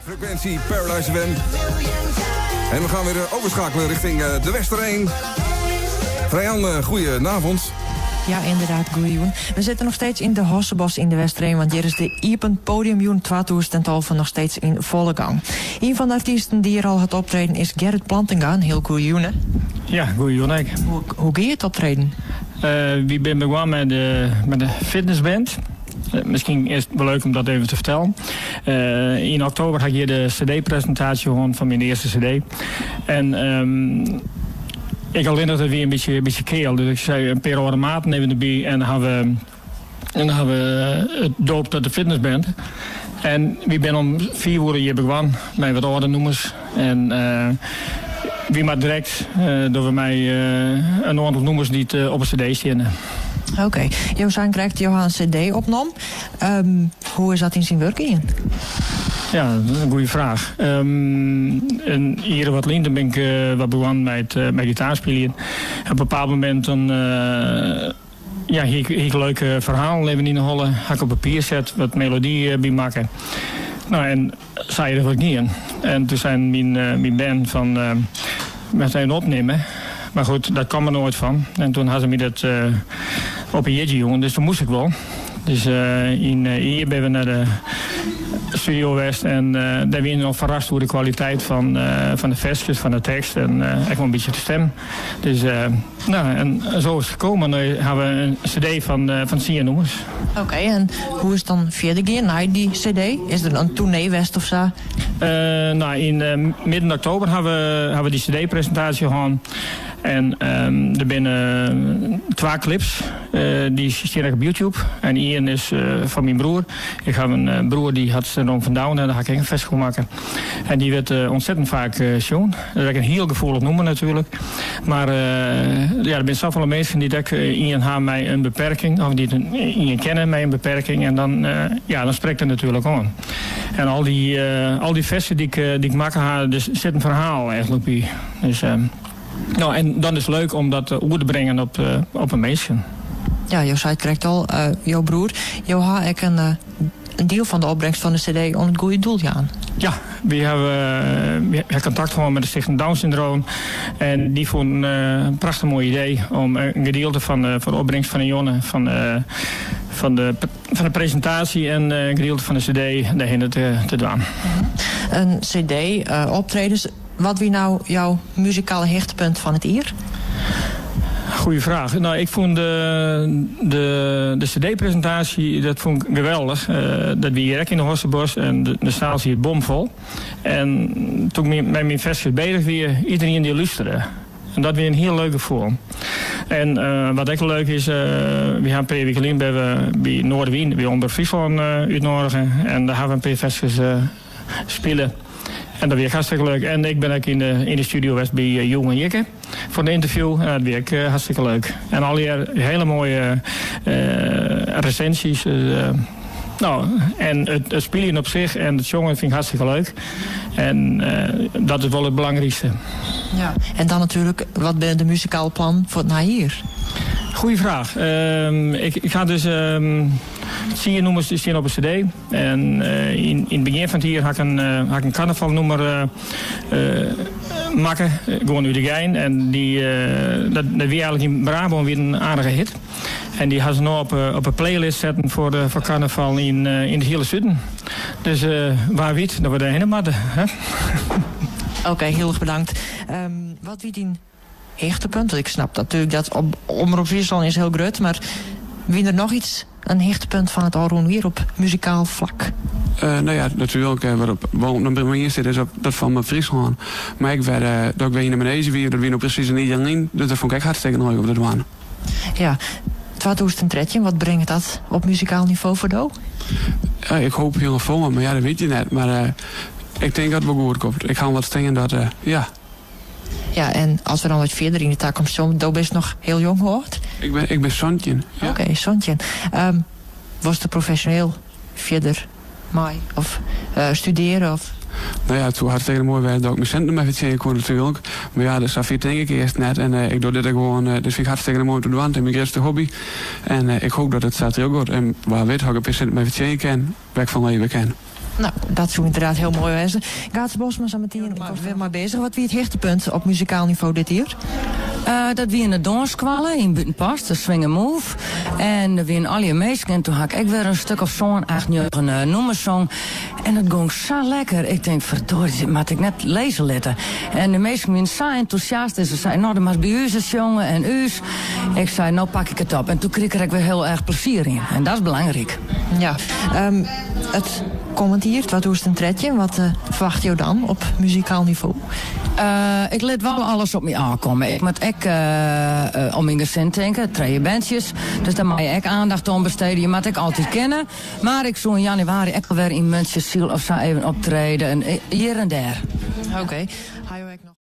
Frequentie Paradise FM. En we gaan weer overschakelen richting de Westereen. Vrijan, goedenavond. Ja, inderdaad, goeiejoen. We zitten nog steeds in de Hossebos in de Westereen, want hier is de Iepen Podiumjoen 2012 nog steeds in volle gang. Een van de artiesten die hier al gaat optreden is Gerrit Plantinga. Heel goeiejoen, hè? Ja, goeiejoen. Hoe ga je het optreden? We zijn begonnen met de fitnessband. Misschien is het wel leuk om dat even te vertellen. In oktober had je de cd-presentatie van mijn eerste cd. En ik alleen dat het weer een beetje keel. Dus ik zei een paar oude maten even erbij. En dan hebben we het doop tot de fitnessband. En we zijn om 4 uur hier begonnen met wat oude noemers. En wie maar direct door we mij een aantal noemers die het op een cd staan. Oké. Jozaan krijgt Johan een cd opnam. Hoe is dat in zijn werking? Ja, een goede vraag. En hier wat linden ben ik wat begonnen met gitaarspelen. Op een bepaald moment ik leuke verhalen even in de holle. Had ik op papier zet, wat melodie bij maken. Nou, en zei er wat niet in. En toen zijn mijn band van meteen opnemen. Maar goed, dat kwam er nooit van. En toen hadden ze me dat op een jeetje jongen, dus toen moest ik wel. Dus hier ben we naar de Studio West en daar ben je nog verrast door de kwaliteit van de versjes, van de tekst en echt wel een beetje de stem. Dus en zo is het gekomen. Nu hebben we een cd van 10 nummers. Oké, en hoe is het dan verder gegaan na die cd? Is er een tournee West of zo? In midden oktober hebben we die cd-presentatie gehad. En er zijn 2 clips, die staan op YouTube. En één is van mijn broer. Ik heb een broer die had syndroom van Down en daar ga ik een festival maken. En die werd ontzettend vaak shown. Dat is een heel gevoelig noemen natuurlijk. Maar er zijn zoveel mensen die hebben mij een beperking, of die kennen mij een beperking. En dan spreekt het natuurlijk aan. En al die vesten die ik maken, dus zit een verhaal eigenlijk bij. Dus, en dan is het leuk om dat over te brengen op een meisje. Ja, Josai krijgt al, jouw broer. Joha, ik een deel van de opbrengst van de cd om het goede doel gaan. Ja, we hebben contact gewoon met de Stichting Down Syndroom. En die vonden een prachtig mooi idee om een gedeelte van de opbrengst van de Jonne, van de presentatie en een gedeelte van de cd daarheen te doen. Een cd, optredens. Wat wie nou jouw muzikale hechtpunt van het hier? Goeie vraag. Nou, ik vond de cd-presentatie, dat vond ik geweldig. Dat we hier in de Hossebos en de zaal is hier bomvol. En toen ik met mijn festival bezig weer, iedereen die luisterde. En dat weer een heel leuke vorm. En wat ook leuk is, we gaan een paar weken geleden bij Noordwien, bij Onder Friesland uitnodigen. En daar hebben we een paar festivals spelen. En dat weer hartstikke leuk. En ik ben ook in de Studio West bij Jong en Jikke voor de interview. En dat weer hartstikke leuk. En al hier hele mooie recensies. En het spelen op zich en het jongen vind ik hartstikke leuk. En dat is wel het belangrijkste. Ja, en dan natuurlijk, wat ben de muzikale plan voor het hier? Goeie vraag. Ik ga dus 10 nummers zien op een cd. En in het begin van het hier ga ik een carnavalnummer maken. Gewoon uit de gein. En dat weer eigenlijk in Brabant weer een aardige hit. En die gaan ze nu op een playlist zetten voor carnaval in de hele Zuiden. Dus waar weet dat we daarheen moeten. Oké, heel erg bedankt. Wat wie die hechtepunt? Want ik snap natuurlijk dat Omroep Friesland is heel groot, maar wie er nog iets, een hechtepunt van het Alroen hier op muzikaal vlak? Natuurlijk. Waarop bij mij zit is op dat van mijn Friesland. Maar ik werd dat ik weer in de deze weer, dat weer nog precies niet alleen. Dus dat vond ik hartstikke leuk op de douane. Ja. 2013, wat brengt dat op muzikaal niveau voor jou? Ik hoop heel veel, maar ja, dat weet je net. Maar ik denk dat het wel goed komt. Ik ga wat stingen dat, ja. Ja, en als we dan wat verder in de taak komt, zo ben je nog heel jong gehoord? Ik ben Sontje. Ja. Oké, Sontje. Was het professioneel verder, of studeren? Of? Nou ja, het was hartstikke mooi werd dat ik mijn centen met verdienen kon natuurlijk. Maar ja, dat vind ik eerst net. En ik doe dit gewoon, dat vind ik hartstikke mooi te doen. Het is mijn grootste hobby. En ik hoop dat het staat heel goed. En waar weet, hoe ik een centen met verdienen kan, werk van leven kan. Nou, dat zou inderdaad heel mooi wezen. Gaats Bosma, zo meteen, ik was weer maar bezig. Wat wie het hechtepunt op muzikaal niveau dit jaar? Dat wie in de danskwallen in Buitenpost, de Swing and Move. En er wie al je meisjes. En toen had ik weer een stuk of zo'n een noemensong. En het ging zo lekker. Ik denk, verdorie, dit moet ik net lezen letten. En de meesten waren zo enthousiast. En ze zeiden, nou, dat mag bij u eens jongen en u's. Ik zei, nou pak ik het op. En toen kreeg ik weer heel erg plezier in. En dat is belangrijk. Ja, het commenteert, wat doe je een tredje? Wat verwacht je dan op muzikaal niveau? Ik let wel alles op me aankomen. Ik moet om in de cent denken, 2 bandjes. Dus daar mag je ook aandacht aan besteden. Je moet ik altijd kennen. Maar ik zou in januari ook weer in Münchensziel of zo even optreden. En hier en daar. Oké.